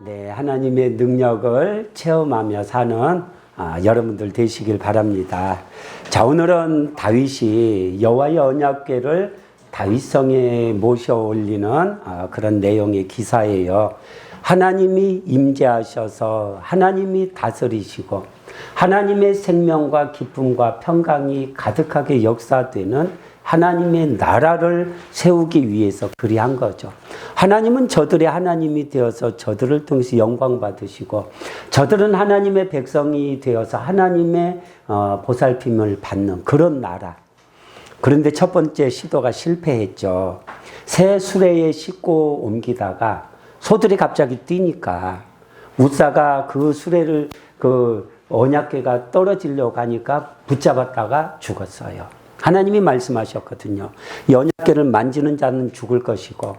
네, 하나님의 능력을 체험하며 사는 여러분들 되시길 바랍니다. 자, 오늘은 다윗이 여호와의 언약궤를 다윗성에 모셔 올리는 그런 내용의 기사예요. 하나님이 임재하셔서 하나님이 다스리시고 하나님의 생명과 기쁨과 평강이 가득하게 역사되는 하나님의 나라를 세우기 위해서 그리한 거죠. 하나님은 저들의 하나님이 되어서 저들을 통해서 영광 받으시고 저들은 하나님의 백성이 되어서 하나님의 보살핌을 받는 그런 나라. 그런데 첫 번째 시도가 실패했죠. 새 수레에 싣고 옮기다가 소들이 갑자기 뛰니까 우사가 그 수레를 언약궤가 떨어지려고 하니까 붙잡았다가 죽었어요. 하나님이 말씀하셨거든요. 이 언약궤를 만지는 자는 죽을 것이고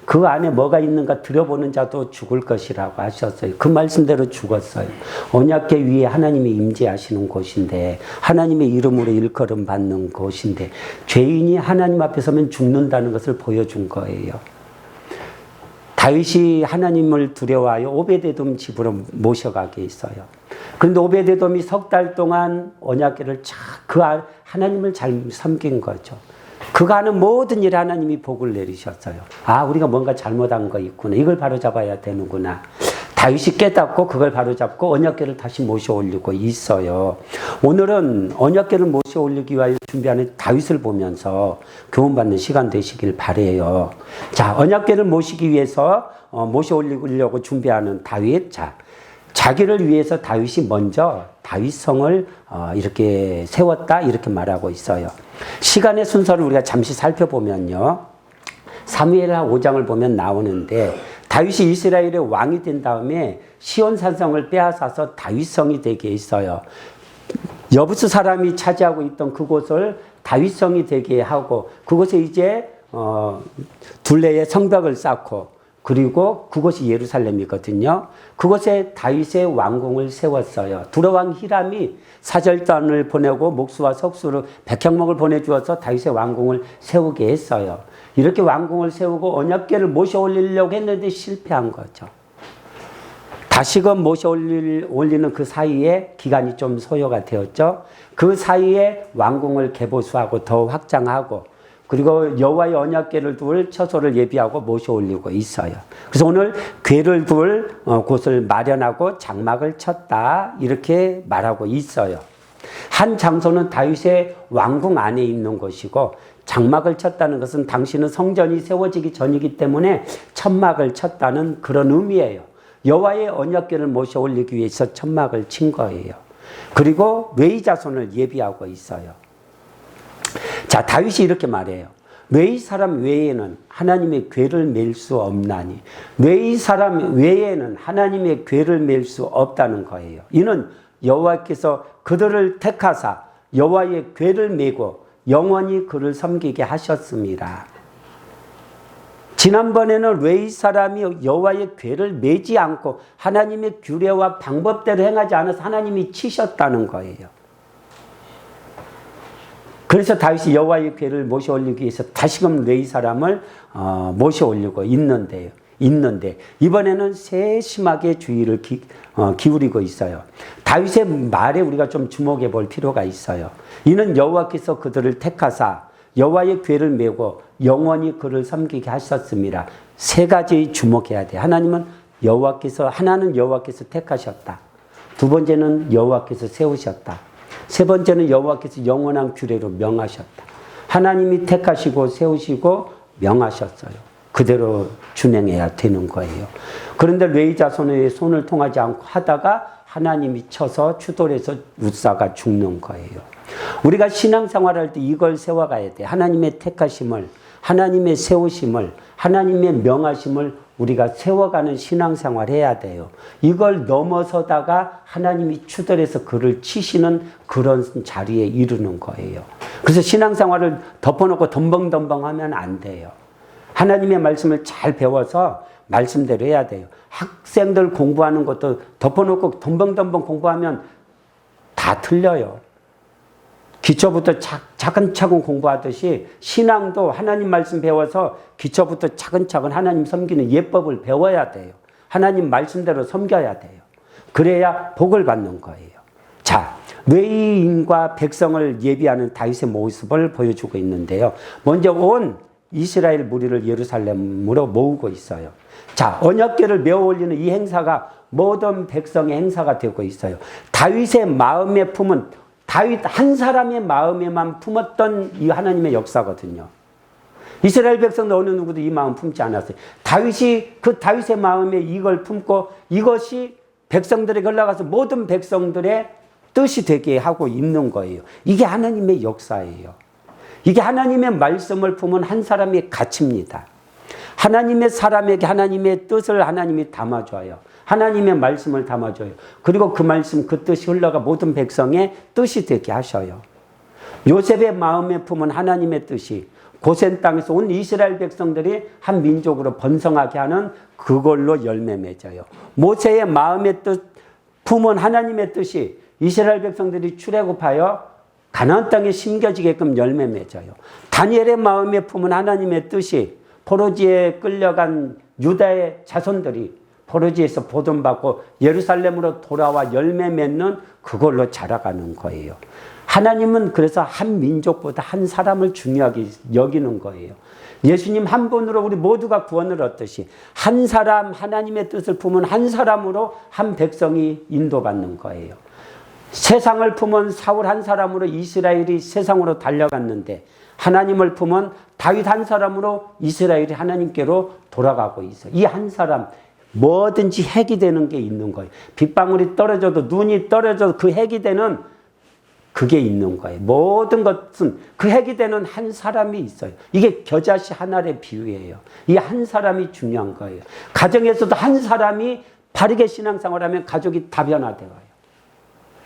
그 안에 뭐가 있는가 들여보는 자도 죽을 것이라고 하셨어요. 그 말씀대로 죽었어요. 언약궤 위에 하나님이 임재하시는 곳인데 하나님의 이름으로 일컬음 받는 곳인데 죄인이 하나님 앞에 서면 죽는다는 것을 보여준 거예요. 다윗이 하나님을 두려워하여 오베데돔 집으로 모셔가게 했어요. 그런데 오베데돔이 석 달 동안 언약궤를 하나님을 잘 섬긴 거죠. 그가 하는 모든 일에 하나님이 복을 내리셨어요. 우리가 뭔가 잘못한 거 있구나. 이걸 바로잡아야 되는구나. 다윗이 깨닫고 그걸 바로잡고 언약궤를 다시 모셔 올리고 있어요. 오늘은 언약궤를 모셔 올리기 위하여 준비하는 다윗을 보면서 교훈받는 시간 되시길 바라요. 자, 언약궤를 모시기 위해서 모셔 올리려고 준비하는 다윗. 자기를 위해서 다윗이 먼저 다윗성을 이렇게 세웠다 이렇게 말하고 있어요. 시간의 순서를 우리가 잠시 살펴보면요. 사무엘하 5장을 보면 나오는데 다윗이 이스라엘의 왕이 된 다음에 시온산성을 빼앗아서 다윗성이 되게 했어요. 여부스 사람이 차지하고 있던 그곳을 다윗성이 되게 하고 그곳에 이제 둘레에 성벽을 쌓고 그리고 그곳이 예루살렘이거든요. 그곳에 다윗의 왕궁을 세웠어요. 두로왕 히람이 사절단을 보내고 목수와 석수를 백향목을 보내주어서 다윗의 왕궁을 세우게 했어요. 이렇게 왕궁을 세우고 언약궤를 모셔 올리려고 했는데 실패한 거죠. 다시금 모셔 올리는 그 사이에 기간이 좀 소요가 되었죠. 그 사이에 왕궁을 개보수하고 더 확장하고 그리고 여호와의 언약궤를 둘 처소를 예비하고 모셔 올리고 있어요. 그래서 오늘 궤를 둘 곳을 마련하고 장막을 쳤다 이렇게 말하고 있어요. 한 장소는 다윗의 왕궁 안에 있는 곳이고 장막을 쳤다는 것은 당시는 성전이 세워지기 전이기 때문에 천막을 쳤다는 그런 의미예요. 여호와의 언약궤를 모셔 올리기 위해서 천막을 친 거예요. 그리고 웨이 자손을 예비하고 있어요. 자, 다윗이 이렇게 말해요. 웨이 사람 외에는 하나님의 궤를 맬 수 없나니. 웨이 사람 외에는 하나님의 궤를 맬 수 없다는 거예요. 이는 여호와께서 그들을 택하사 여호와의 궤를 메고 영원히 그를 섬기게 하셨습니다. 지난번에는 웨이 사람이 여호와의 궤를 메지 않고 하나님의 규례와 방법대로 행하지 않아서 하나님이 치셨다는 거예요. 그래서 다윗이 여호와의 궤를 모셔 올리기 위해서 다시금 웨이 사람을 모셔 올리고 있는데 이번에는 세심하게 주의를 기울이고 있어요. 다윗의 말에 우리가 좀 주목해 볼 필요가 있어요. 이는 여호와께서 그들을 택하사 여호와의 궤를 메고 영원히 그를 섬기게 하셨습니다. 세 가지 주목해야 돼. 하나는 여호와께서 택하셨다. 두 번째는 여호와께서 세우셨다. 세 번째는 여호와께서 영원한 규례로 명하셨다. 하나님이 택하시고 세우시고 명하셨어요. 그대로 준행해야 되는 거예요. 그런데 레위 자손의 손을 통하지 않고 하다가 하나님이 쳐서 추돌해서 우사가 죽는 거예요. 우리가 신앙생활할 때 이걸 세워가야 돼. 하나님의 택하심을, 하나님의 세우심을, 하나님의 명하심을 우리가 세워가는 신앙생활 해야 돼요. 이걸 넘어서다가 하나님이 추돌해서 그를 치시는 그런 자리에 이르는 거예요. 그래서 신앙생활을 덮어놓고 덤벙덤벙하면 안 돼요. 하나님의 말씀을 잘 배워서 말씀대로 해야 돼요. 학생들 공부하는 것도 덮어놓고 덤벙덤벙 공부하면 다 틀려요. 기초부터 차근차근 공부하듯이 신앙도 하나님 말씀 배워서 기초부터 차근차근 하나님 섬기는 예법을 배워야 돼요. 하나님 말씀대로 섬겨야 돼요. 그래야 복을 받는 거예요. 자, 레위인과 백성을 예비하는 다윗의 모습을 보여주고 있는데요. 먼저 온 이스라엘 무리를 예루살렘으로 모으고 있어요. 자, 언약궤를 메어 올리는 이 행사가 모든 백성의 행사가 되고 있어요. 다윗의 마음에 품은, 다윗 한 사람의 마음에만 품었던 이 하나님의 역사거든요. 이스라엘 백성들 어느 누구도 이 마음 품지 않았어요. 다윗이 그 다윗의 마음에 이걸 품고 이것이 백성들에게 흘러가서 모든 백성들의 뜻이 되게 하고 있는 거예요. 이게 하나님의 역사예요. 이게 하나님의 말씀을 품은 한 사람의 가치입니다. 하나님의 사람에게 하나님의 뜻을 하나님이 담아줘요. 하나님의 말씀을 담아줘요. 그리고 그 말씀, 그 뜻이 흘러가 모든 백성의 뜻이 되게 하셔요. 요셉의 마음에 품은 하나님의 뜻이 고센 땅에서 온 이스라엘 백성들이 한 민족으로 번성하게 하는 그걸로 열매 맺어요. 모세의 마음의 뜻 품은 하나님의 뜻이 이스라엘 백성들이 출애굽하여 가나안 땅에 심겨지게끔 열매 맺어요. 다니엘의 마음에 품은 하나님의 뜻이 포로지에 끌려간 유다의 자손들이 포로지에서 보존받고 예루살렘으로 돌아와 열매 맺는 그걸로 자라가는 거예요. 하나님은 그래서 한 민족보다 한 사람을 중요하게 여기는 거예요. 예수님 한 분으로 우리 모두가 구원을 얻듯이 한 사람, 하나님의 뜻을 품은 한 사람으로 한 백성이 인도받는 거예요. 세상을 품은 사울 한 사람으로 이스라엘이 세상으로 달려갔는데 하나님을 품은 다윗 한 사람으로 이스라엘이 하나님께로 돌아가고 있어요. 이 한 사람 뭐든지 핵이 되는 게 있는 거예요. 빗방울이 떨어져도 눈이 떨어져도 그 핵이 되는 그게 있는 거예요. 모든 것은 그 핵이 되는 한 사람이 있어요. 이게 겨자씨 하나의 비유예요. 이 한 사람이 중요한 거예요. 가정에서도 한 사람이 바르게 신앙생활하면 가족이 다변화돼요.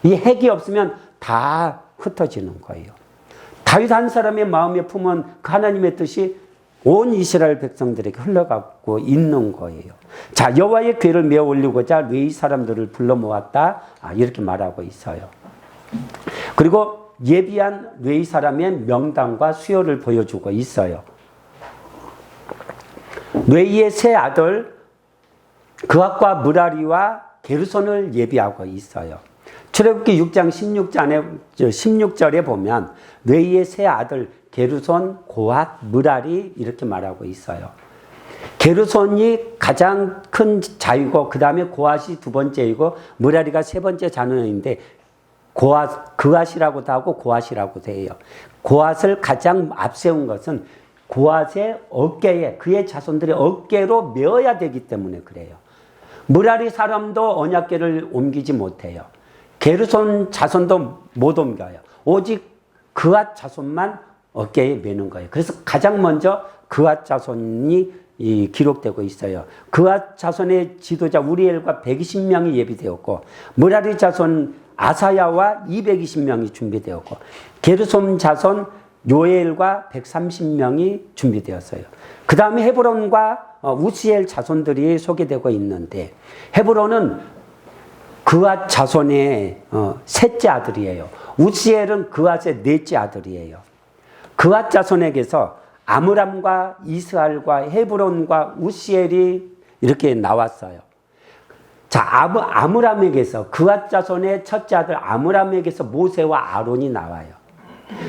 이 핵이 없으면 다 흩어지는 거예요. 다윗 한 사람의 마음에 품은 그 하나님의 뜻이 온 이스라엘 백성들에게 흘러가고 있는 거예요. 자, 여호와의 궤를 메어 올리고자 레위 사람들을 불러 모았다. 이렇게 말하고 있어요. 그리고 예비한 레위 사람의 명단과 수요를 보여주고 있어요. 레위의 세 아들 그앗과 므라리와 게르손을 예비하고 있어요. 출애굽기 6장 16절에 보면 레위의 세 아들 게르손, 고앗, 므라리 이렇게 말하고 있어요. 게르손이 가장 큰 자이고 그 다음에 고앗이 두 번째이고 므라리가 세 번째 자녀인데 그앗이라고도 하고 고앗이라고도 해요. 고앗을 가장 앞세운 것은 고앗의 어깨에 그의 자손들의 어깨로 메어야 되기 때문에 그래요. 므라리 사람도 언약궤를 옮기지 못해요. 게르손 자손도 못 옮겨요. 오직 그앗 자손만 어깨에 메는 거예요. 그래서 가장 먼저 그앗 자손이 기록되고 있어요. 그앗 자손의 지도자 우리엘과 120명이 예비되었고 므라리 자손 아사야와 220명이 준비되었고 게르손 자손 요엘과 130명이 준비되었어요. 그 다음에 헤브론과 우시엘 자손들이 소개되고 있는데 헤브론은 그앗 자손의 셋째 아들이에요. 우시엘은 그앗의 넷째 아들이에요. 그앗 자손에게서 아므람과 이스할과 헤브론과 우시엘이 이렇게 나왔어요. 자, 아므람에게서 그앗 자손의 첫째 아들 아므람에게서 모세와 아론이 나와요.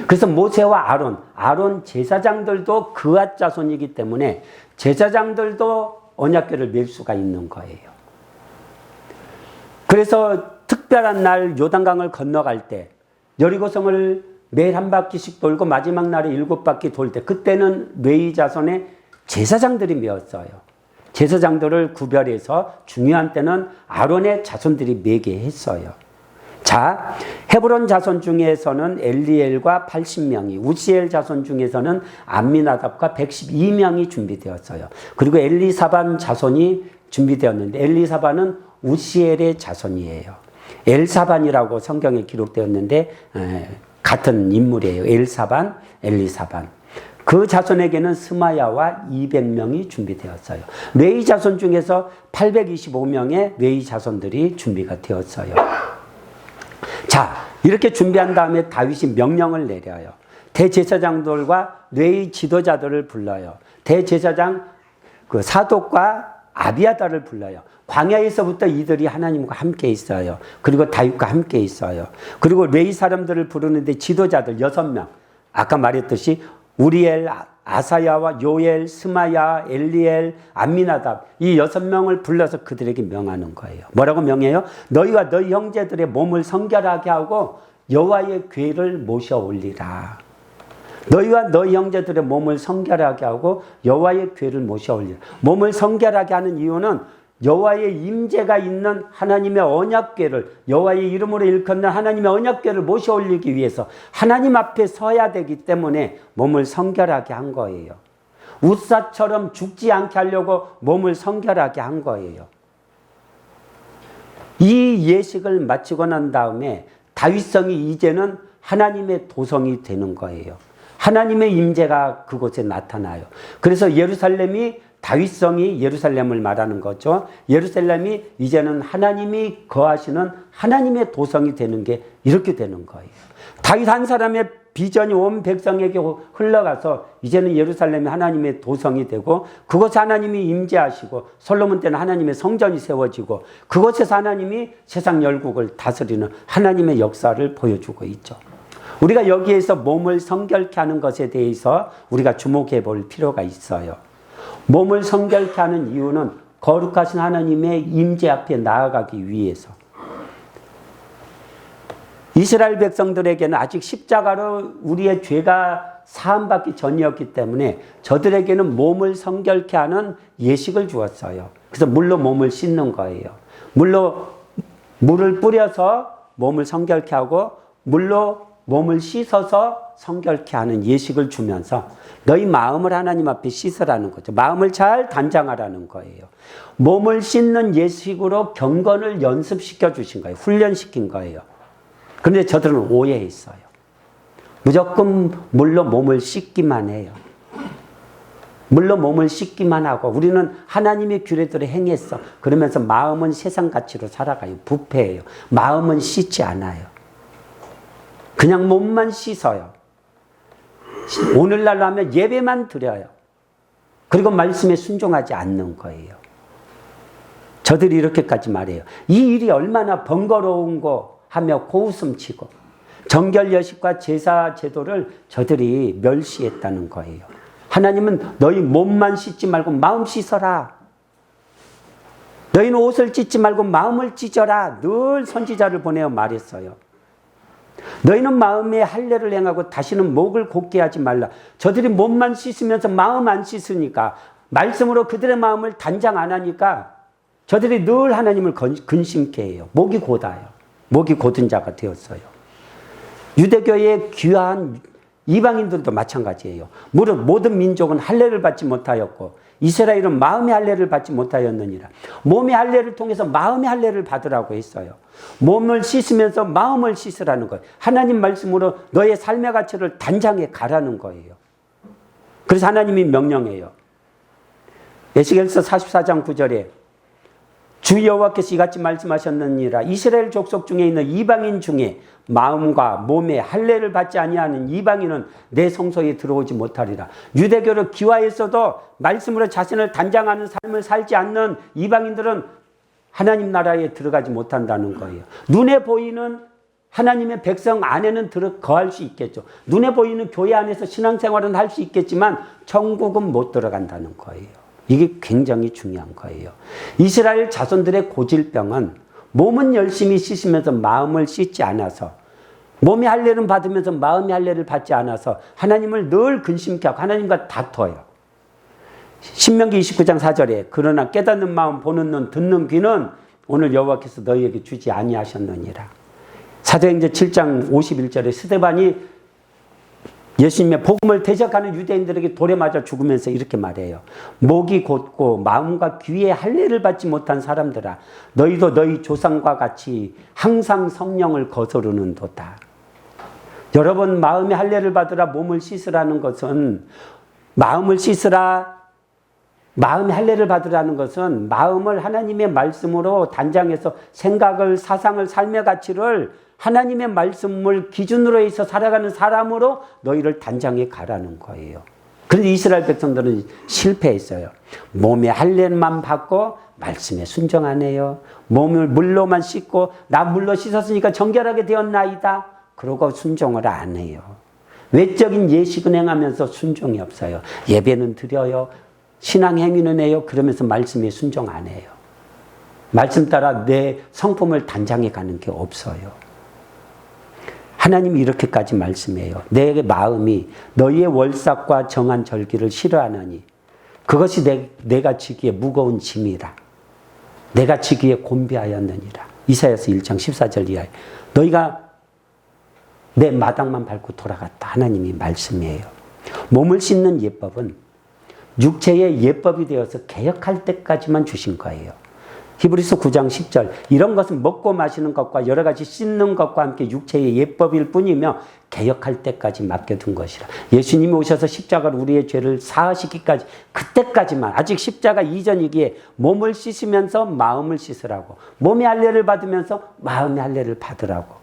그래서 모세와 아론 제사장들도 그앗 자손이기 때문에 제사장들도 언약궤를 맬 수가 있는 거예요. 그래서 특별한 날 요단강을 건너갈 때 여리고성을 매일 한 바퀴씩 돌고 마지막 날에 7바퀴 돌 때 그때는 레위 자손의 제사장들이 메었어요. 제사장들을 구별해서 중요한 때는 아론의 자손들이 메게 했어요. 자, 헤브론 자손 중에서는 엘리엘과 80명이, 우시엘 자손 중에서는 암미나답과 112명이 준비되었어요. 그리고 엘리사반 자손이 준비되었는데 엘리사반은 우시엘의 자손이에요. 엘사반이라고 성경에 기록되었는데 같은 인물이에요. 엘사반, 엘리사반. 그 자손에게는 스마야와 200명이 준비되었어요. 레위 자손 중에서 825명의 레위 자손들이 준비가 되었어요. 자, 이렇게 준비한 다음에 다윗이 명령을 내려요. 대제사장들과 레위 지도자들을 불러요. 대제사장 그 사독과 아비아다를 불러요. 광야에서부터 이들이 하나님과 함께 있어요. 그리고 다윗과 함께 있어요. 그리고 레위 사람들을 부르는데 지도자들 6명. 아까 말했듯이 우리엘, 아사야와 요엘, 스마야, 엘리엘, 암미나답 이 6명을 불러서 그들에게 명하는 거예요. 뭐라고 명해요? 너희와 너희 형제들의 몸을 성결하게 하고 여호와의 궤를 모셔 올리라. 너희와 너희 형제들의 몸을 성결하게 하고 여호와의 궤를 모셔 올리라. 몸을 성결하게 하는 이유는 여호와의 임재가 있는 하나님의 언약궤를, 여호와의 이름으로 일컫는 하나님의 언약궤를 모셔 올리기 위해서 하나님 앞에 서야 되기 때문에 몸을 성결하게 한 거예요. 우사처럼 죽지 않게 하려고 몸을 성결하게 한 거예요. 이 예식을 마치고 난 다음에 다윗성이 이제는 하나님의 도성이 되는 거예요. 하나님의 임재가 그곳에 나타나요. 그래서 예루살렘이, 다윗성이 예루살렘을 말하는 거죠. 예루살렘이 이제는 하나님이 거하시는 하나님의 도성이 되는 게 이렇게 되는 거예요. 다윗 한 사람의 비전이 온 백성에게 흘러가서 이제는 예루살렘이 하나님의 도성이 되고 그곳에 하나님이 임재하시고 솔로몬 때는 하나님의 성전이 세워지고 그곳에서 하나님이 세상 열국을 다스리는 하나님의 역사를 보여주고 있죠. 우리가 여기에서 몸을 성결케 하는 것에 대해서 우리가 주목해 볼 필요가 있어요. 몸을 성결케 하는 이유는 거룩하신 하나님의 임재 앞에 나아가기 위해서. 이스라엘 백성들에게는 아직 십자가로 우리의 죄가 사함받기 전이었기 때문에 저들에게는 몸을 성결케 하는 예식을 주었어요. 그래서 물로 몸을 씻는 거예요. 물을 뿌려서 몸을 성결케 하고 물로 몸을 씻어서 성결케 하는 예식을 주면서 너희 마음을 하나님 앞에 씻으라는 거죠. 마음을 잘 단장하라는 거예요. 몸을 씻는 예식으로 경건을 연습시켜 주신 거예요. 훈련시킨 거예요. 그런데 저들은 오해했어요. 무조건 물로 몸을 씻기만 해요. 물로 몸을 씻기만 하고 우리는 하나님의 규례대로 행했어. 그러면서 마음은 세상 가치로 살아가요. 부패해요. 마음은 씻지 않아요. 그냥 몸만 씻어요. 오늘날로 하면 예배만 드려요. 그리고 말씀에 순종하지 않는 거예요. 저들이 이렇게까지 말해요. 이 일이 얼마나 번거로운 거 하며 고웃음치고 정결여식과 제사 제도를 저들이 멸시했다는 거예요. 하나님은 너희 몸만 씻지 말고 마음 씻어라. 너희는 옷을 찢지 말고 마음을 찢어라. 늘 선지자를 보내어 말했어요. 너희는 마음에 할례를 행하고 다시는 목을 곧게 하지 말라. 저들이 몸만 씻으면서 마음 안 씻으니까 말씀으로 그들의 마음을 단장 안 하니까 저들이 늘 하나님을 근심케 해요. 목이 곧아요. 목이 곧은 자가 되었어요. 유대교의 귀한 이방인들도 마찬가지예요. 무릇 모든 민족은 할례를 받지 못하였고 이스라엘은 마음의 할례를 받지 못하였느니라. 몸의 할례를 통해서 마음의 할례를 받으라고 했어요. 몸을 씻으면서 마음을 씻으라는 거예요. 하나님 말씀으로 너의 삶의 가치를 단장해 가라는 거예요. 그래서 하나님이 명령해요. 에스겔서 44장 9절에 주 여호와께서 이같이 말씀하셨느니라. 이스라엘 족속 중에 있는 이방인 중에 마음과 몸에 할례를 받지 아니하는 이방인은 내 성소에 들어오지 못하리라. 유대교를 기와에서도 말씀으로 자신을 단장하는 삶을 살지 않는 이방인들은 하나님 나라에 들어가지 못한다는 거예요. 눈에 보이는 하나님의 백성 안에는 거할 수 있겠죠. 눈에 보이는 교회 안에서 신앙생활은 할 수 있겠지만 천국은 못 들어간다는 거예요. 이게 굉장히 중요한 거예요. 이스라엘 자손들의 고질병은 몸은 열심히 씻으면서 마음을 씻지 않아서 몸의 할례를 받으면서 마음의 할례를 받지 않아서 하나님을 늘 근심케 하고 하나님과 다퉈요. 신명기 29장 4절에 그러나 깨닫는 마음, 보는 눈, 듣는 귀는 오늘 여호와께서 너희에게 주지 아니하셨느니라. 사도행전 7장 51절에 스데반이 예수님의 복음을 대적하는 유대인들에게 돌에 맞아 죽으면서 이렇게 말해요. 목이 곧고 마음과 귀에 할례를 받지 못한 사람들아, 너희도 너희 조상과 같이 항상 성령을 거스르는도다. 여러분, 마음의 할례를 받으라, 몸을 씻으라는 것은 마음을 씻으라, 마음의 할례를 받으라는 것은 마음을 하나님의 말씀으로 단장해서 생각을, 사상을, 삶의 가치를 하나님의 말씀을 기준으로 해서 살아가는 사람으로 너희를 단장해 가라는 거예요. 그런데 이스라엘 백성들은 실패했어요. 몸의 할례만 받고 말씀에 순종하네요. 몸을 물로만 씻고 나 물로 씻었으니까 정결하게 되었나이다. 그러고 순종을 안 해요. 외적인 예식은 행하면서 순종이 없어요. 예배는 드려요. 신앙 행위는 해요. 그러면서 말씀에 순종 안 해요. 말씀 따라 내 성품을 단장해 가는 게 없어요. 하나님이 이렇게까지 말씀해요. 내 마음이 너희의 월삭과 정한 절기를 싫어하느니 그것이 내가 지기에 무거운 짐이라. 내가 지기에 곤비하였느니라. 이사야서 1장 14절 이하에 너희가 내 마당만 밟고 돌아갔다. 하나님이 말씀이에요. 몸을 씻는 예법은 육체의 예법이 되어서 개혁할 때까지만 주신 거예요. 히브리서 9장 10절 이런 것은 먹고 마시는 것과 여러 가지 씻는 것과 함께 육체의 예법일 뿐이며 개혁할 때까지 맡겨둔 것이라. 예수님이 오셔서 십자가로 우리의 죄를 사하시기까지 그때까지만 아직 십자가 이전이기에 몸을 씻으면서 마음을 씻으라고 몸의 할례를 받으면서 마음의 할례를 받으라고.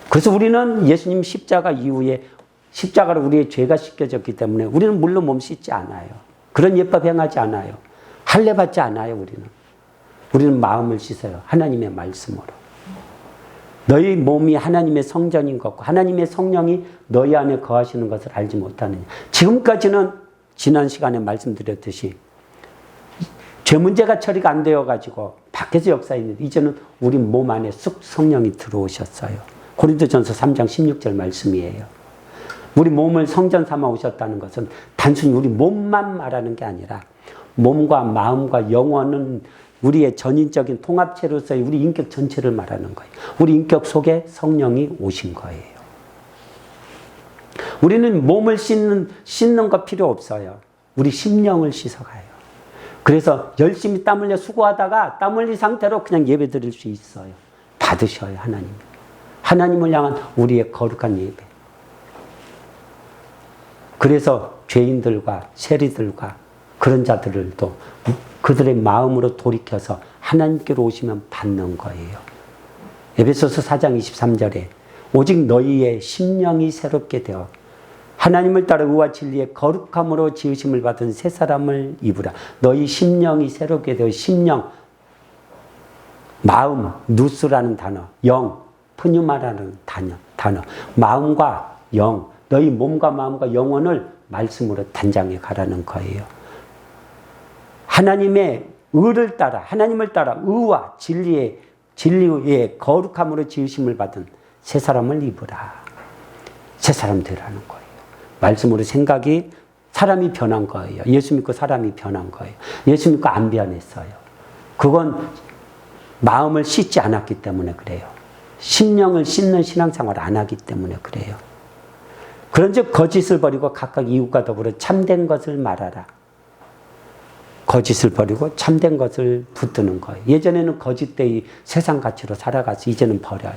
그래서 우리는 예수님 십자가 이후에 십자가로 우리의 죄가 씻겨졌기 때문에 우리는 물로 몸 씻지 않아요. 그런 예법 행하지 않아요. 할례 받지 않아요. 우리는 마음을 씻어요. 하나님의 말씀으로. 너희 몸이 하나님의 성전인 것과 하나님의 성령이 너희 안에 거하시는 것을 알지 못하느냐. 지금까지는 지난 시간에 말씀드렸듯이 죄 문제가 처리가 안 되어가지고 밖에서 역사했는데 이제는 우리 몸 안에 쑥 성령이 들어오셨어요. 고린도전서 3장 16절 말씀이에요. 우리 몸을 성전 삼아 오셨다는 것은 단순히 우리 몸만 말하는 게 아니라 몸과 마음과 영혼은 우리의 전인적인 통합체로서의 우리 인격 전체를 말하는 거예요. 우리 인격 속에 성령이 오신 거예요. 우리는 몸을 씻는 거 필요 없어요. 우리 심령을 씻어가요. 그래서 열심히 땀 흘려 수고하다가 땀 흘린 상태로 그냥 예배 드릴 수 있어요. 받으셔요, 하나님. 하나님을 향한 우리의 거룩한 예배. 그래서 죄인들과 세리들과 그런 자들도 그들의 마음으로 돌이켜서 하나님께로 오시면 받는 거예요. 에베소서 4장 23절에 오직 너희의 심령이 새롭게 되어 하나님을 따라 의와 진리의 거룩함으로 지으심을 받은 새 사람을 입으라. 너희 심령이 새롭게 되어 심령, 마음, 누스라는 단어, 영, 푸뉴마라는 단어, 마음과 영, 너희 몸과 마음과 영혼을 말씀으로 단장해 가라는 거예요. 하나님의 의를 따라 하나님을 따라 의와 진리의 거룩함으로 지으심을 받은 새 사람을 입으라. 새 사람 되라는 거예요. 말씀으로 생각이 사람이 변한 거예요. 예수 믿고 사람이 변한 거예요. 예수 믿고 안 변했어요. 그건 마음을 씻지 않았기 때문에 그래요. 심령을 씻는 신앙생활을 안 하기 때문에 그래요. 그런즉 거짓을 버리고 각각 이웃과 더불어 참된 것을 말하라. 거짓을 버리고 참된 것을 붙드는 거예요. 예전에는 거짓되이 세상 가치로 살아가서 이제는 버려요.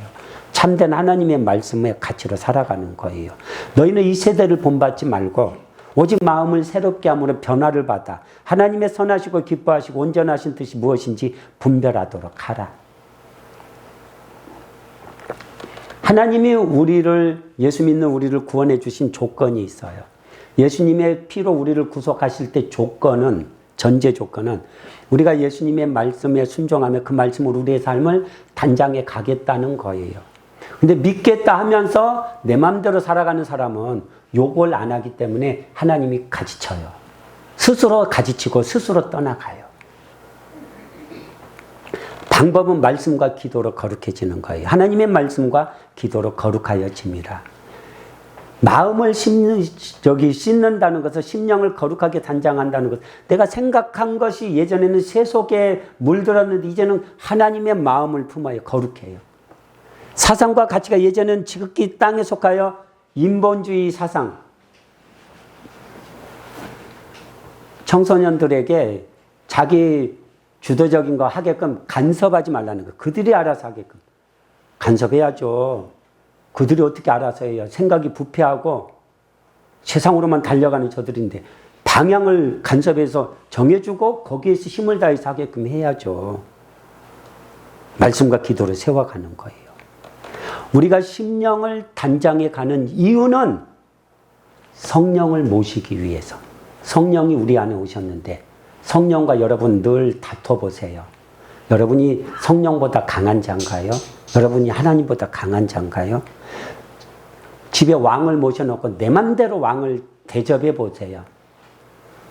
참된 하나님의 말씀의 가치로 살아가는 거예요. 너희는 이 세대를 본받지 말고 오직 마음을 새롭게 함으로 변화를 받아 하나님의 선하시고 기뻐하시고 온전하신 뜻이 무엇인지 분별하도록 하라. 하나님이 예수 믿는 우리를 구원해 주신 조건이 있어요. 예수님의 피로 우리를 구속하실 때 전제 조건은 우리가 예수님의 말씀에 순종하며 그 말씀으로 우리의 삶을 단장해 가겠다는 거예요. 근데 믿겠다 하면서 내 마음대로 살아가는 사람은 요걸 안 하기 때문에 하나님이 가지쳐요. 스스로 가지치고 스스로 떠나가요. 방법은 말씀과 기도로 거룩해지는 거예요. 하나님의 말씀과 기도로 거룩하여짐이라. 마음을 씻는다는 것은 심령을 거룩하게 단장한다는 것. 내가 생각한 것이 예전에는 새 속에 물들었는데 이제는 하나님의 마음을 품어요. 거룩해요. 사상과 가치가 예전에는 지극히 땅에 속하여 인본주의 사상. 청소년들에게 자기 주도적인 거 하게끔 간섭하지 말라는 거. 그들이 알아서 하게끔. 간섭해야죠. 그들이 어떻게 알아서 해요. 생각이 부패하고 세상으로만 달려가는 저들인데 방향을 간섭해서 정해주고 거기에서 힘을 다해서 하게끔 해야죠. 말씀과 기도를 세워가는 거예요. 우리가 심령을 단장해 가는 이유는 성령을 모시기 위해서. 성령이 우리 안에 오셨는데 성령과 여러분 늘 다퉈보세요. 여러분이 성령보다 강한 자인가요? 여러분이 하나님보다 강한 자인가요? 집에 왕을 모셔놓고 내 맘대로 왕을 대접해 보세요.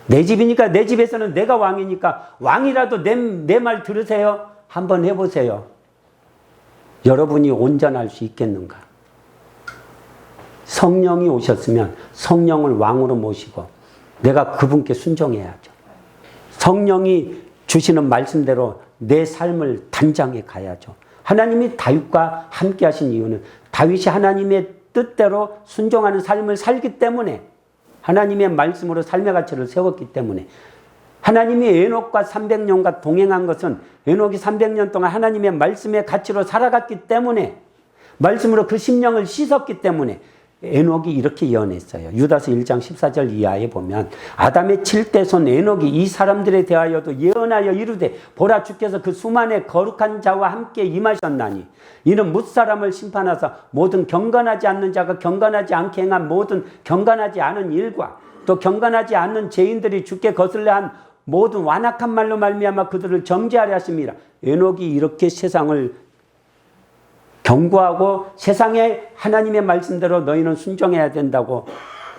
내 집이니까, 내 집에서는 내가 왕이니까 왕이라도 내 말 들으세요. 한번 해보세요. 여러분이 온전할 수 있겠는가? 성령이 오셨으면 성령을 왕으로 모시고 내가 그분께 순종해야죠. 성령이 주시는 말씀대로 내 삶을 단장해 가야죠. 하나님이 다윗과 함께 하신 이유는 다윗이 하나님의 뜻대로 순종하는 삶을 살기 때문에, 하나님의 말씀으로 삶의 가치를 세웠기 때문에, 하나님이 에녹과 300년과 동행한 것은 에녹이 300년 동안 하나님의 말씀의 가치로 살아갔기 때문에, 말씀으로 그 심령을 씻었기 때문에 에녹이 이렇게 예언했어요. 유다서 1장 14절 이하에 보면 아담의 7대 손 에녹이 이 사람들에 대하여도 예언하여 이르되 보라 주께서 그 수만의 거룩한 자와 함께 임하셨나니 이는 뭇사람을 심판하사 모든 경건하지 않는 자가 경건하지 않게 행한 모든 경건하지 않은 일과 또 경건하지 않는 죄인들이 주께 거슬려 한 모든 완악한 말로 말미암아 그들을 정죄하려 하심이라. 에녹이 이렇게 세상을 경고하고 세상에 하나님의 말씀대로 너희는 순종해야 된다고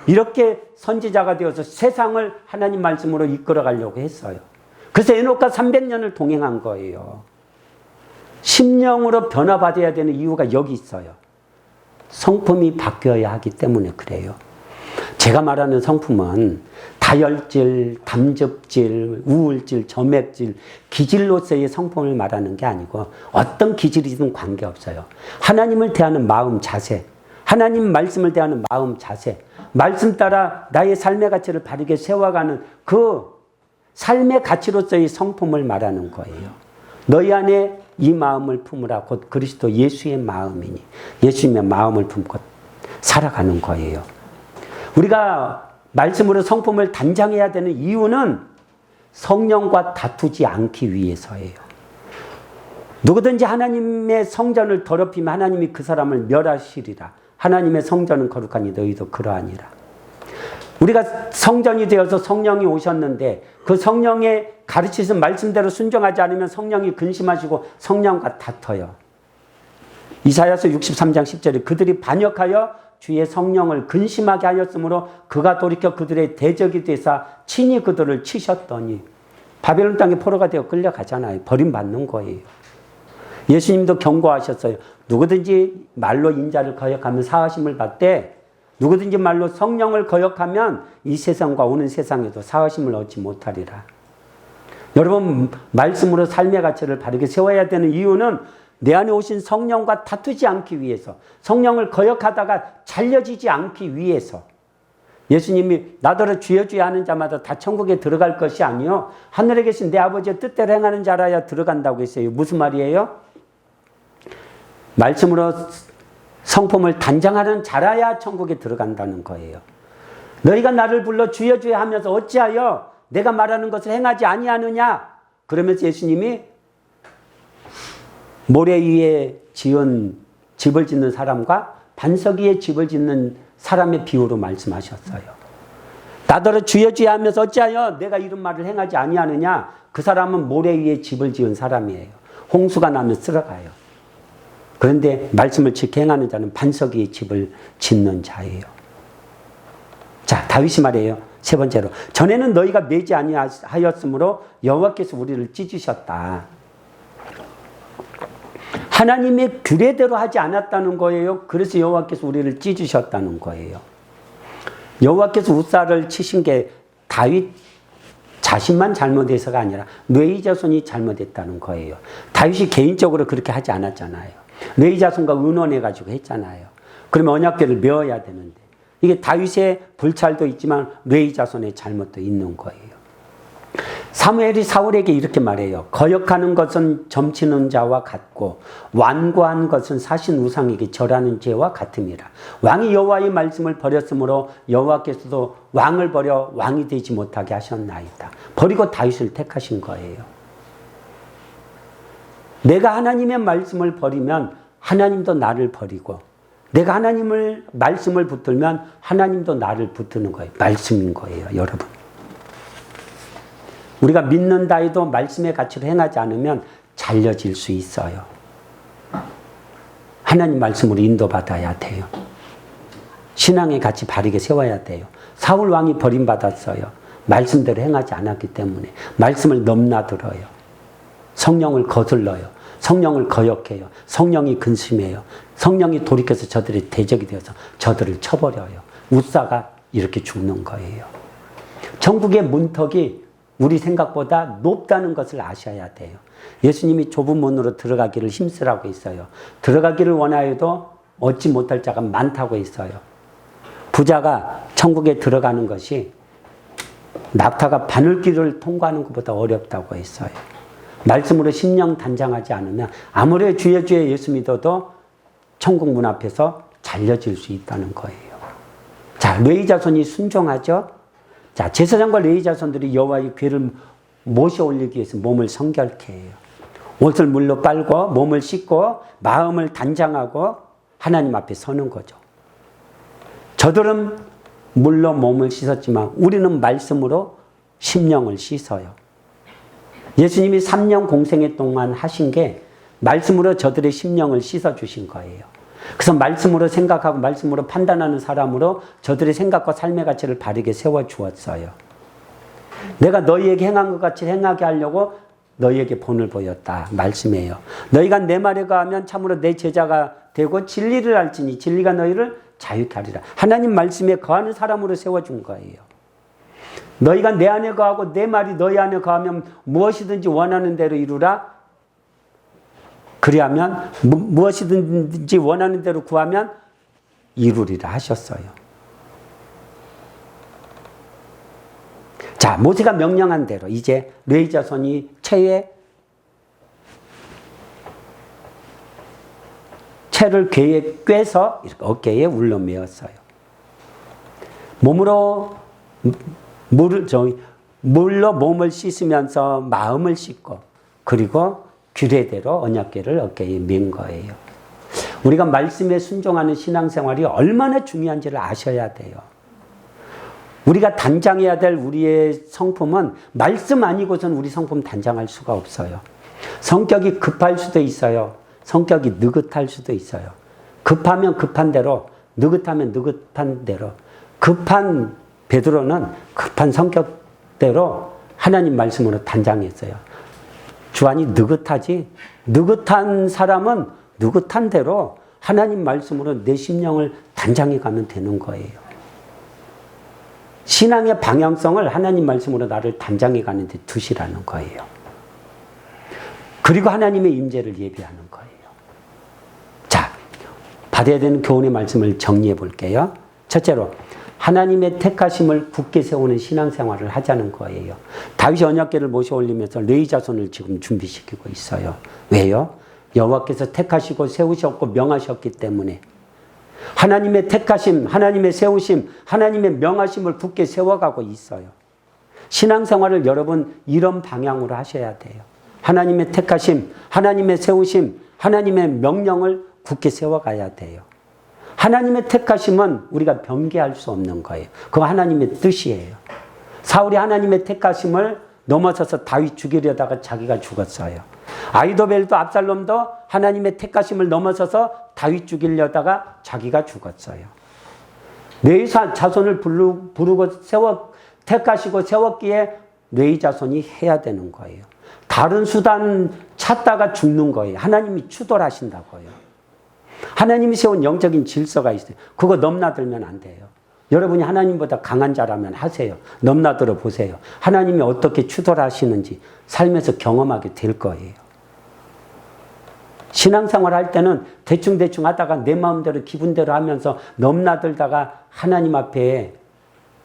이렇게 선지자가 되어서 세상을 하나님 말씀으로 이끌어 가려고 했어요. 그래서 에녹과 300년을 동행한 거예요. 심령으로 변화받아야 되는 이유가 여기 있어요. 성품이 바뀌어야 하기 때문에 그래요. 제가 말하는 성품은 다혈질, 담즙질, 우울질, 점액질, 기질로서의 성품을 말하는 게 아니고 어떤 기질이든 관계없어요. 하나님을 대하는 마음 자세, 하나님 말씀을 대하는 마음 자세, 말씀 따라 나의 삶의 가치를 바르게 세워가는 그 삶의 가치로서의 성품을 말하는 거예요. 너희 안에 이 마음을 품으라 곧 그리스도 예수의 마음이니 예수님의 마음을 품고 살아가는 거예요. 우리가 말씀으로 성품을 단장해야 되는 이유는 성령과 다투지 않기 위해서예요. 누구든지 하나님의 성전을 더럽히면 하나님이 그 사람을 멸하시리라. 하나님의 성전은 거룩하니 너희도 그러하니라. 우리가 성전이 되어서 성령이 오셨는데 그 성령의 가르치신 말씀대로 순종하지 않으면 성령이 근심하시고 성령과 다퉈요. 이사야서 63장 10절에 그들이 반역하여 주의 성령을 근심하게 하였으므로 그가 돌이켜 그들의 대적이 되사 친히 그들을 치셨더니 바벨론 땅에 포로가 되어 끌려가잖아요. 버림받는 거예요. 예수님도 경고하셨어요. 누구든지 말로 인자를 거역하면 사하심을 받되 누구든지 말로 성령을 거역하면 이 세상과 오는 세상에도 사하심을 얻지 못하리라. 여러분 말씀으로 삶의 가치를 바르게 세워야 되는 이유는 내 안에 오신 성령과 다투지 않기 위해서, 성령을 거역하다가 잘려지지 않기 위해서. 예수님이 나더러 주여 주여 하는 자마다 다 천국에 들어갈 것이 아니요 하늘에 계신 내 아버지의 뜻대로 행하는 자라야 들어간다고 했어요. 무슨 말이에요? 말씀으로 성품을 단장하는 자라야 천국에 들어간다는 거예요. 너희가 나를 불러 주여 주여 하면서 어찌하여 내가 말하는 것을 행하지 아니하느냐? 그러면서 예수님이 모래 위에 지은 집을 짓는 사람과 반석 위에 집을 짓는 사람의 비유로 말씀하셨어요. 나더러 주여 주여 하면서 어찌하여 내가 이런 말을 행하지 아니하느냐? 그 사람은 모래 위에 집을 지은 사람이에요. 홍수가 나면 쓸어가요. 그런데 말씀을 지켜 행하는 자는 반석 위에 집을 짓는 자예요. 자, 다윗이 말해요. 세 번째로 전에는 너희가 매지 아니하였으므로 여호와께서 우리를 찢으셨다. 하나님의 규례대로 하지 않았다는 거예요. 그래서 여호와께서 우리를 찢으셨다는 거예요. 여호와께서 우사를 치신 게 다윗 자신만 잘못해서가 아니라 뇌의 자손이 잘못했다는 거예요. 다윗이 개인적으로 그렇게 하지 않았잖아요. 뇌의 자손과 의논해가지고 했잖아요. 그러면 언약궤를 메어야 되는데 이게 다윗의 불찰도 있지만 뇌의 자손의 잘못도 있는 거예요. 사무엘이 사울에게 이렇게 말해요. 거역하는 것은 점치는 자와 같고 완고한 것은 사신 우상에게 절하는 죄와 같음이라. 왕이 여호와의 말씀을 버렸으므로 여호와께서도 왕을 버려 왕이 되지 못하게 하셨나이다. 버리고 다윗을 택하신 거예요. 내가 하나님의 말씀을 버리면 하나님도 나를 버리고 내가 하나님을 말씀을 붙들면 하나님도 나를 붙드는 거예요. 말씀인 거예요, 여러분. 우리가 믿는다 해도 말씀의 가치로 행하지 않으면 잘려질 수 있어요. 하나님 말씀으로 인도받아야 돼요. 신앙의 가치 바르게 세워야 돼요. 사울 왕이 버림받았어요. 말씀대로 행하지 않았기 때문에. 말씀을 넘나들어요. 성령을 거슬러요. 성령을 거역해요. 성령이 근심해요. 성령이 돌이켜서 저들의 대적이 되어서 저들을 쳐버려요. 웃사가 이렇게 죽는 거예요. 천국의 문턱이 우리 생각보다 높다는 것을 아셔야 돼요. 예수님이 좁은 문으로 들어가기를 힘쓰라고 했어요. 들어가기를 원하여도 얻지 못할 자가 많다고 했어요. 부자가 천국에 들어가는 것이 낙타가 바늘길을 통과하는 것보다 어렵다고 했어요. 말씀으로 심령 단장하지 않으면 아무리 주여 예수 믿어도 천국 문 앞에서 잘려질 수 있다는 거예요. 자, 레위 자손이 순종하죠. 자, 제사장과 레위 자손들이 여호와의 궤를 모셔 올리기 위해서 몸을 성결케 해요. 옷을 물로 빨고 몸을 씻고 마음을 단장하고 하나님 앞에 서는 거죠. 저들은 물로 몸을 씻었지만 우리는 말씀으로 심령을 씻어요. 예수님이 3년 공생애 동안 하신 게 말씀으로 저들의 심령을 씻어주신 거예요. 그래서 말씀으로 생각하고 말씀으로 판단하는 사람으로 저들의 생각과 삶의 가치를 바르게 세워주었어요. 내가 너희에게 행한 것 같이 행하게 하려고 너희에게 본을 보였다. 말씀이에요. 너희가 내 말에 거하면 참으로 내 제자가 되고 진리를 알지니 진리가 너희를 자유케 하리라. 하나님 말씀에 거하는 사람으로 세워준 거예요. 너희가 내 안에 거하고 내 말이 너희 안에 거하면 무엇이든지 원하는 대로 이루라. 그리하면 무엇이든지 원하는 대로 구하면 이루리라 하셨어요. 자, 모세가 명령한 대로 이제 레위 자손이 채를 궤에 꿰서 이렇게 어깨에 울러매었어요. 물로 몸을 씻으면서 마음을 씻고 그리고 규례대로 언약궤를 어깨에 맨 거예요. 우리가 말씀에 순종하는 신앙생활이 얼마나 중요한지를 아셔야 돼요. 우리가 단장해야 될 우리의 성품은 말씀 아니고선 우리 성품 단장할 수가 없어요. 성격이 급할 수도 있어요. 성격이 느긋할 수도 있어요. 급하면 급한 대로, 느긋하면 느긋한 대로. 급한 베드로는 급한 성격대로 하나님 말씀으로 단장했어요. 주안이 느긋하지? 느긋한 사람은 느긋한 대로 하나님 말씀으로 내 심령을 단장해 가면 되는 거예요. 신앙의 방향성을 하나님 말씀으로 나를 단장해 가는 데 두시라는 거예요. 그리고 하나님의 임재를 예비하는 거예요. 자, 받아야 되는 교훈의 말씀을 정리해 볼게요. 첫째로 하나님의 택하심을 굳게 세우는 신앙생활을 하자는 거예요. 다윗이 언약궤를 모셔 올리면서 레위 자손을 지금 준비시키고 있어요. 왜요? 여호와께서 택하시고 세우셨고 명하셨기 때문에 하나님의 택하심, 하나님의 세우심, 하나님의 명하심을 굳게 세워가고 있어요. 신앙생활을 여러분 이런 방향으로 하셔야 돼요. 하나님의 택하심, 하나님의 세우심, 하나님의 명령을 굳게 세워가야 돼요. 하나님의 택하심은 우리가 변개할 수 없는 거예요. 그거 하나님의 뜻이에요. 사울이 하나님의 택하심을 넘어서서 다윗 죽이려다가 자기가 죽었어요. 아히도벨도 압살롬도 하나님의 택하심을 넘어서서 다윗 죽이려다가 자기가 죽었어요. 레위 자손을 부르고 택하시고 세웠기에 레위 자손이 해야 되는 거예요. 다른 수단 찾다가 죽는 거예요. 하나님이 추돌하신다고요. 하나님이 세운 영적인 질서가 있어요. 그거 넘나들면 안 돼요. 여러분이 하나님보다 강한 자라면 하세요. 넘나들어 보세요. 하나님이 어떻게 추돌하시는지 삶에서 경험하게 될 거예요. 신앙생활 할 때는 대충대충 하다가 내 마음대로 기분대로 하면서 넘나들다가 하나님 앞에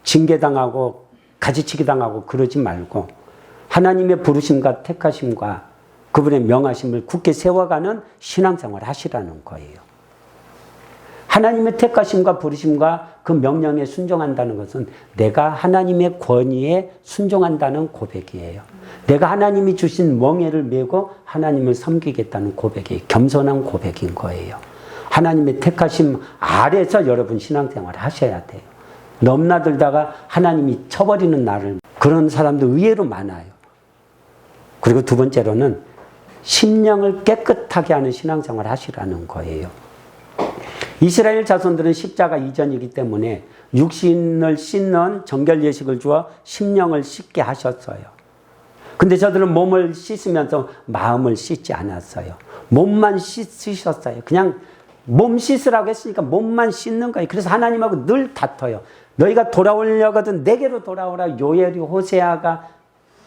징계당하고 가지치기 당하고 그러지 말고 하나님의 부르심과 택하심과 그분의 명하심을 굳게 세워가는 신앙생활 하시라는 거예요. 하나님의 택하심과 부르심과 그 명령에 순종한다는 것은 내가 하나님의 권위에 순종한다는 고백이에요. 내가 하나님이 주신 멍에를 메고 하나님을 섬기겠다는 고백이에요. 겸손한 고백인 거예요. 하나님의 택하심 아래서 여러분 신앙생활을 하셔야 돼요. 넘나들다가 하나님이 쳐버리는 날을, 그런 사람도 의외로 많아요. 그리고 두 번째로는 심령을 깨끗하게 하는 신앙생활을 하시라는 거예요. 이스라엘 자손들은 십자가 이전이기 때문에 육신을 씻는 정결 예식을 주어 심령을 씻게 하셨어요. 근데 저들은 몸을 씻으면서 마음을 씻지 않았어요. 몸만 씻으셨어요. 그냥 몸 씻으라고 했으니까 몸만 씻는 거예요. 그래서 하나님하고 늘 다퉈요. 너희가 돌아오려거든 내게로 돌아오라. 요엘이, 호세아가,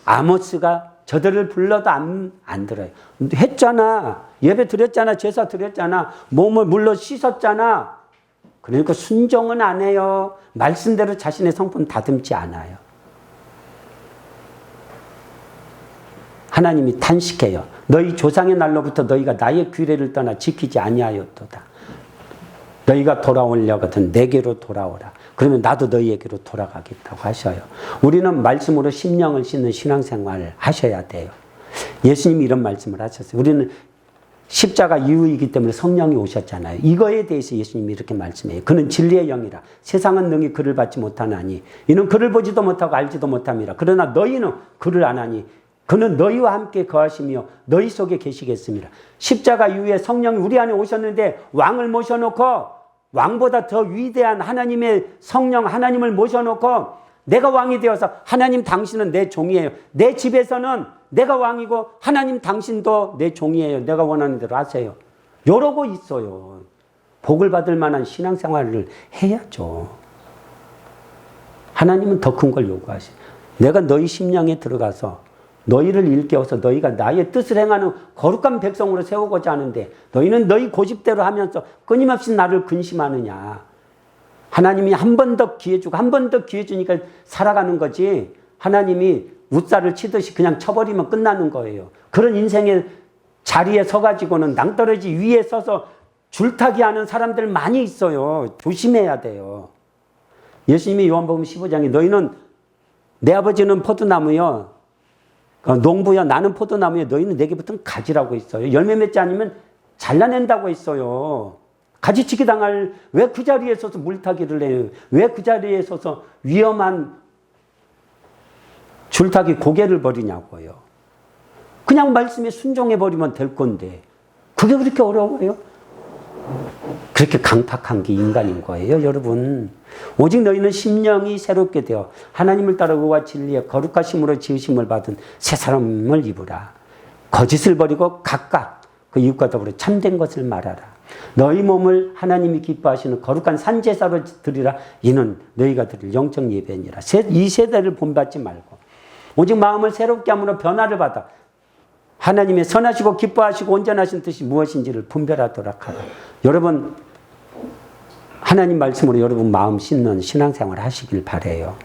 아모스가 저들을 불러도 안 들어요. 했잖아. 예배 드렸잖아. 제사 드렸잖아. 몸을 물로 씻었잖아. 그러니까 순종은 안 해요. 말씀대로 자신의 성품 다듬지 않아요. 하나님이 탄식해요. 너희 조상의 날로부터 너희가 나의 규례를 떠나 지키지 아니하였도다. 너희가 돌아오려거든 내게로 돌아오라. 그러면 나도 너희에게로 돌아가겠다고 하셔요. 우리는 말씀으로 심령을 씻는 신앙생활을 하셔야 돼요. 예수님이 이런 말씀을 하셨어요. 우리는 십자가 이후이기 때문에 성령이 오셨잖아요. 이거에 대해서 예수님이 이렇게 말씀해요. 그는 진리의 영이라. 세상은 능히 그를 받지 못하나니 이는 그를 보지도 못하고 알지도 못함이라. 그러나 너희는 그를 아나니 그는 너희와 함께 거하시며 너희 속에 계시겠습니다. 십자가 이후에 성령이 우리 안에 오셨는데 왕을 모셔놓고 왕보다 더 위대한 하나님의 성령 하나님을 모셔놓고 내가 왕이 되어서 하나님 당신은 내 종이에요. 내 집에서는 내가 왕이고 하나님 당신도 내 종이에요. 내가 원하는 대로 하세요. 이러고 있어요. 복을 받을 만한 신앙생활을 해야죠. 하나님은 더 큰 걸 요구하셔요. 내가 너희 심령에 들어가서 너희를 일깨워서 너희가 나의 뜻을 행하는 거룩한 백성으로 세우고자 하는데 너희는 너희 고집대로 하면서 끊임없이 나를 근심하느냐. 하나님이 한 번 더 기회 주고 한 번 더 기회 주니까 살아가는 거지. 하나님이 웃살을 치듯이 그냥 쳐버리면 끝나는 거예요. 그런 인생의 자리에 서가지고는 낭떠러지 위에 서서 줄타기 하는 사람들 많이 있어요. 조심해야 돼요. 예수님이 요한복음 15장에 너희는 내 아버지는 포도나무요 농부야 나는 포도나무에 너희는 내게 붙은 가지라고 있어요. 열매 맺지 않으면 잘라낸다고 있어요. 가지치기 당할 왜 그 자리에 서서 물타기를 해요? 왜 그 자리에 서서 위험한 줄타기 고개를 버리냐고요. 그냥 말씀에 순종해버리면 될 건데 그게 그렇게 어려워요? 그렇게 강팍한 게 인간인 거예요, 여러분. 오직 너희는 심령이 새롭게 되어 하나님을 따라 의와 진리의 거룩하심으로 지으심을 받은 새 사람을 입으라. 거짓을 버리고 각각 그 이웃과 더불어 참된 것을 말하라. 너희 몸을 하나님이 기뻐하시는 거룩한 산제사로 드리라. 이는 너희가 드릴 영적 예배니라. 이 세대를 본받지 말고 오직 마음을 새롭게 함으로 변화를 받아 하나님의 선하시고 기뻐하시고 온전하신 뜻이 무엇인지를 분별하도록 하라. 여러분 하나님 말씀으로 여러분 마음 씻는 신앙생활 하시길 바라요.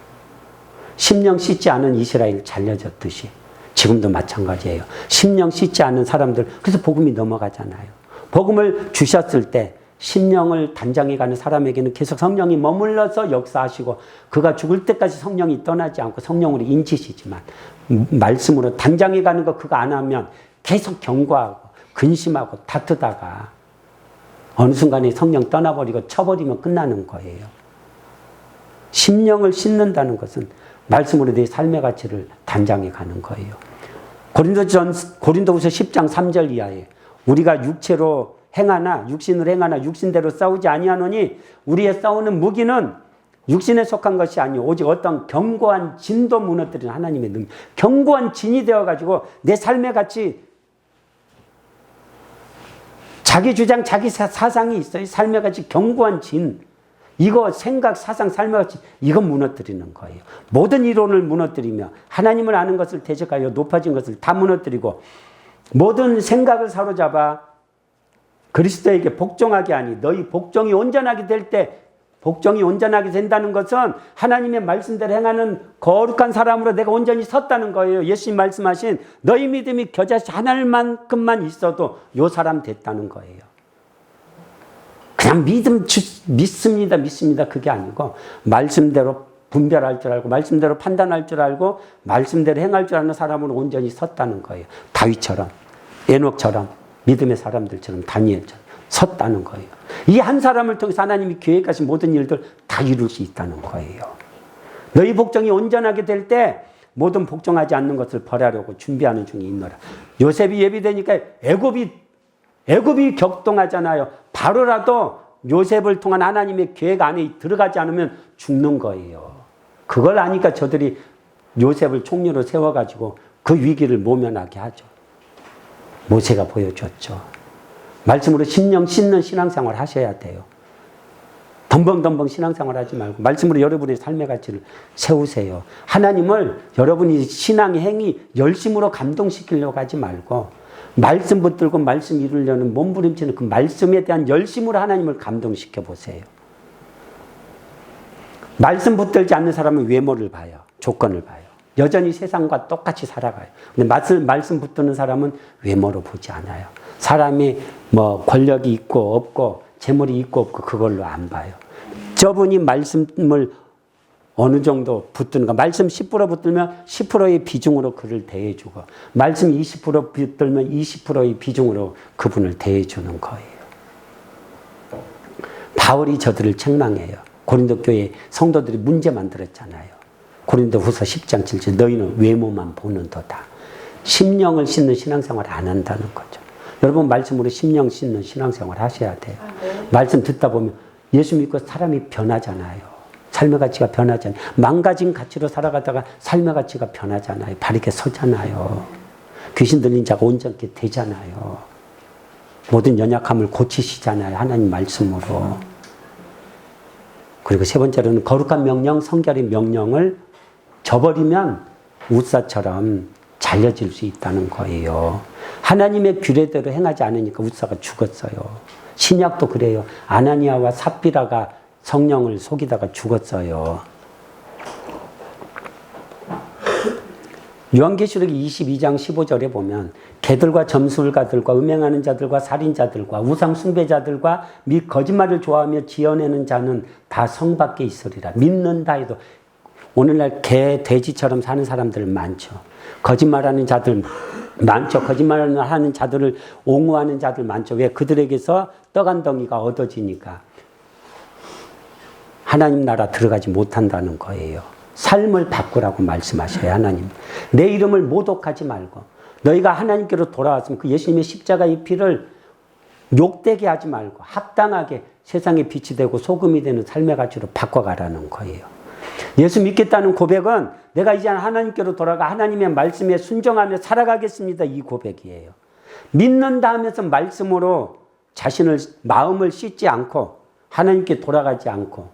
심령 씻지 않은 이스라엘 잘려졌듯이 지금도 마찬가지예요. 심령 씻지 않은 사람들 그래서 복음이 넘어가잖아요. 복음을 주셨을 때 심령을 단장해가는 사람에게는 계속 성령이 머물러서 역사하시고 그가 죽을 때까지 성령이 떠나지 않고 성령으로 인치시지만 말씀으로 단장해가는 거 그거 안 하면 계속 경고하고 근심하고 다투다가 어느 순간에 성령 떠나버리고 쳐버리면 끝나는 거예요. 심령을 씻는다는 것은 말씀으로 내 삶의 가치를 단장해가는 거예요. 고린도후서 10장 3절 이하에 우리가 육체로 행하나 육신으로 행하나 육신대로 싸우지 아니하노니 우리의 싸우는 무기는 육신에 속한 것이 아니오 오직 어떤 견고한 진도 무너뜨리는 하나님의 능력, 견고한 진이 되어가지고 내 삶의 가치 자기 주장 자기 사상이 있어요. 삶의 가치 견고한 진 이거 생각 사상 삶의 가치 이건 무너뜨리는 거예요. 모든 이론을 무너뜨리며 하나님을 아는 것을 대적하여 높아진 것을 다 무너뜨리고 모든 생각을 사로잡아 그리스도에게 복종하게 하니 너희 복종이 온전하게 될 때 복종이 온전하게 된다는 것은 하나님의 말씀대로 행하는 거룩한 사람으로 내가 온전히 섰다는 거예요. 예수님 말씀하신 너희 믿음이 겨자씨 하나만큼만 있어도 요 사람 됐다는 거예요. 그냥 믿습니다 그게 아니고 말씀대로 분별할 줄 알고 말씀대로 판단할 줄 알고 말씀대로 행할 줄 아는 사람으로 온전히 섰다는 거예요. 다윗처럼 에녹처럼 믿음의 사람들처럼 다니엘처럼 섰다는 거예요. 이 한 사람을 통해서 하나님이 계획하신 모든 일들 다 이룰 수 있다는 거예요. 너희 복종이 온전하게 될 때 모든 복종하지 않는 것을 벌하려고 준비하는 중에 있노라. 요셉이 예비되니까 애굽이 격동하잖아요. 바로라도 요셉을 통한 하나님의 계획 안에 들어가지 않으면 죽는 거예요. 그걸 아니까 저들이 요셉을 총리로 세워가지고 그 위기를 모면하게 하죠. 모세가 보여줬죠. 말씀으로 심령 씻는 신앙생활 하셔야 돼요. 덤벙덤벙 신앙생활 하지 말고 말씀으로 여러분의 삶의 가치를 세우세요. 하나님을 여러분이 신앙의 행위 열심으로 감동시키려고 하지 말고 말씀 붙들고 말씀 이루려는 몸부림치는 그 말씀에 대한 열심으로 하나님을 감동시켜 보세요. 말씀 붙들지 않는 사람은 외모를 봐요. 조건을 봐요. 여전히 세상과 똑같이 살아가요. 근데 말씀 붙드는 사람은 외모로 보지 않아요. 사람이 뭐 권력이 있고 없고 재물이 있고 없고 그걸로 안 봐요. 저분이 말씀을 어느 정도 붙드는가. 말씀 10% 붙들면 10%의 비중으로 그를 대해주고 말씀 20% 붙들면 20%의 비중으로 그분을 대해주는 거예요. 바울이 저들을 책망해요. 고린도 교회 성도들이 문제 만들었잖아요. 고린도후서 10장 7절 너희는 외모만 보는 도다. 심령을 씻는 신앙생활 안 한다는 거죠. 여러분 말씀으로 심령 씻는 신앙생활 하셔야 돼요. 말씀 듣다 보면 예수 믿고 사람이 변하잖아요. 삶의 가치가 변하잖아요. 망가진 가치로 살아가다가 삶의 가치가 변하잖아요. 바르게 서잖아요. 귀신 들린 자가 온전케 되잖아요. 모든 연약함을 고치시잖아요. 하나님 말씀으로. 그리고 세 번째로는 거룩한 명령, 성결의 명령을 저버리면 우사처럼 잘려질 수 있다는 거예요. 하나님의 규례대로 행하지 않으니까 우사가 죽었어요. 신약도 그래요. 아나니아와 삽비라가 성령을 속이다가 죽었어요. 요한계시록 22장 15절에 보면 개들과 점술가들과 음행하는 자들과 살인자들과 우상 숭배자들과 및 거짓말을 좋아하며 지어내는 자는 다 성 밖에 있으리라. 믿는다 해도 오늘날 개, 돼지처럼 사는 사람들 많죠. 거짓말하는 자들 많죠. 거짓말하는 자들을 옹호하는 자들 많죠. 왜? 그들에게서 떡 한 덩이가 얻어지니까 하나님 나라 들어가지 못한다는 거예요. 삶을 바꾸라고 말씀하셔요. 하나님. 내 이름을 모독하지 말고 너희가 하나님께로 돌아왔으면 그 예수님의 십자가의 피를 욕되게 하지 말고 합당하게 세상의 빛이 되고 소금이 되는 삶의 가치로 바꿔가라는 거예요. 예수 믿겠다는 고백은 내가 이제 하나님께로 돌아가 하나님의 말씀에 순종하며 살아가겠습니다. 이 고백이에요. 믿는다 하면서 말씀으로 자신을 마음을 씻지 않고 하나님께 돌아가지 않고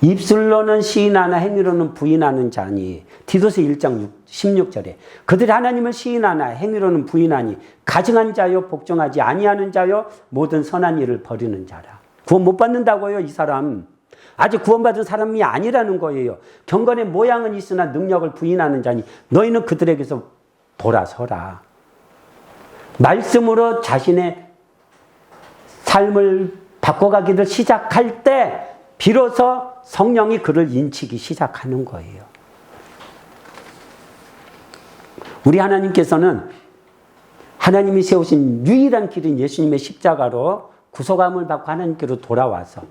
입술로는 시인하나 행위로는 부인하는 자니 디도서 1장 16절에 그들이 하나님을 시인하나 행위로는 부인하니 가증한 자요 복종하지 아니하는 자요 모든 선한 일을 버리는 자라. 구원 못 받는다고요. 이 사람. 아직 구원받은 사람이 아니라는 거예요. 경건의 모양은 있으나 능력을 부인하는 자니 너희는 그들에게서 돌아서라. 말씀으로 자신의 삶을 바꿔가기를 시작할 때 비로소 성령이 그를 인치기 시작하는 거예요. 우리 하나님께서는 하나님이 세우신 유일한 길인 예수님의 십자가로 구속함을 받고 하나님께로 돌아와서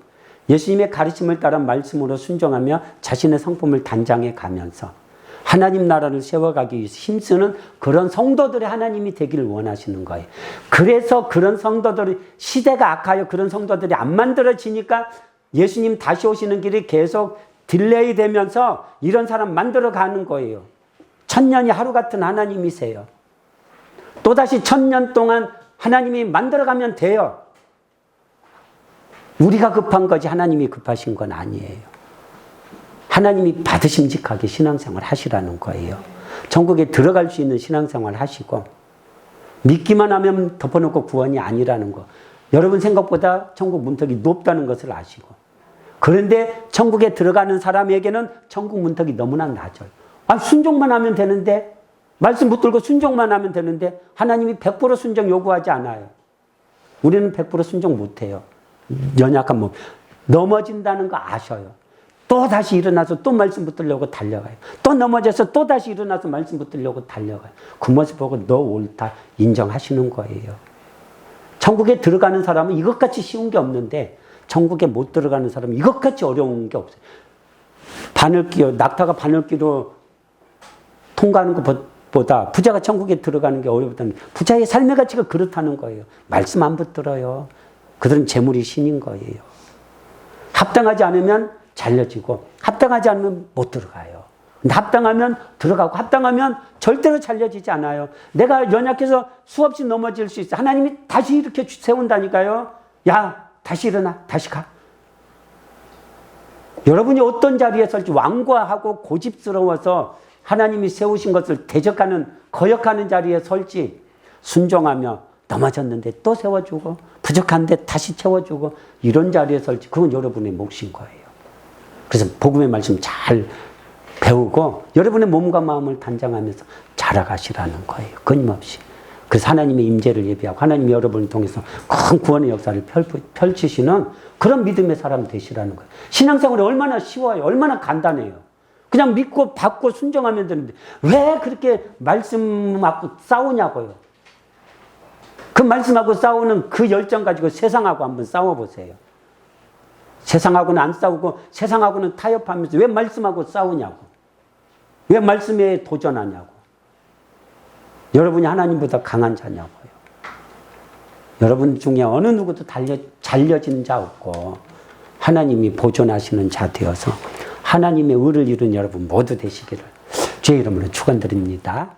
예수님의 가르침을 따라 말씀으로 순종하며 자신의 성품을 단장해 가면서 하나님 나라를 세워가기 위해서 힘쓰는 그런 성도들의 하나님이 되기를 원하시는 거예요. 그래서 그런 성도들이 시대가 악하여 그런 성도들이 안 만들어지니까 예수님 다시 오시는 길이 계속 딜레이 되면서 이런 사람 만들어가는 거예요. 1000년이 하루 같은 하나님이세요. 또다시 1000년 동안 하나님이 만들어가면 돼요. 우리가 급한 거지 하나님이 급하신 건 아니에요. 하나님이 받으심직하게 신앙생활 하시라는 거예요. 천국에 들어갈 수 있는 신앙생활 하시고 믿기만 하면 덮어놓고 구원이 아니라는 거. 여러분 생각보다 천국 문턱이 높다는 것을 아시고 그런데 천국에 들어가는 사람에게는 천국 문턱이 너무나 낮아요. 순종만 하면 되는데 말씀 붙들고 순종만 하면 되는데 하나님이 100% 순종 요구하지 않아요. 우리는 100% 순종 못해요. 연약한 몸. 넘어진다는 거 아셔요. 또 다시 일어나서 또 말씀 붙들려고 달려가요. 또 넘어져서 또 다시 일어나서 말씀 붙들려고 달려가요. 그 모습 보고 너 옳다 인정하시는 거예요. 천국에 들어가는 사람은 이것같이 쉬운 게 없는데 천국에 못 들어가는 사람은 이것같이 어려운 게 없어요. 낙타가 바늘귀로 통과하는 것보다 부자가 천국에 들어가는 게 어렵다는 게 부자의 삶의 가치가 그렇다는 거예요. 말씀 안 붙들어요. 그들은 재물이 신인 거예요. 합당하지 않으면 잘려지고 합당하지 않으면 못 들어가요. 근데 합당하면 들어가고 합당하면 절대로 잘려지지 않아요. 내가 연약해서 수없이 넘어질 수 있어. 하나님이 다시 이렇게 세운다니까요. 야, 다시 일어나. 다시 가. 여러분이 어떤 자리에 설지 완고하고 고집스러워서 하나님이 세우신 것을 대적하는 거역하는 자리에 설지 순종하며 넘어졌는데 또 세워주고 부족한데 다시 채워주고 이런 자리에 설지 그건 여러분의 몫인 거예요. 그래서 복음의 말씀 잘 배우고 여러분의 몸과 마음을 단장하면서 자라가시라는 거예요. 끊임없이. 그래서 하나님의 임재를 예비하고 하나님이 여러분을 통해서 큰 구원의 역사를 펼치시는 그런 믿음의 사람 되시라는 거예요. 신앙생활이 얼마나 쉬워요. 얼마나 간단해요. 그냥 믿고 받고 순종하면 되는데 왜 그렇게 말씀하고 싸우냐고요. 그 말씀하고 싸우는 그 열정 가지고 세상하고 한번 싸워보세요. 세상하고는 안 싸우고 세상하고는 타협하면서 왜 말씀하고 싸우냐고. 왜 말씀에 도전하냐고. 여러분이 하나님보다 강한 자냐고요. 여러분 중에 어느 누구도 잘려진 자 없고 하나님이 보존하시는 자 되어서 하나님의 의를 이룬 여러분 모두 되시기를 주의 이름으로 축원드립니다.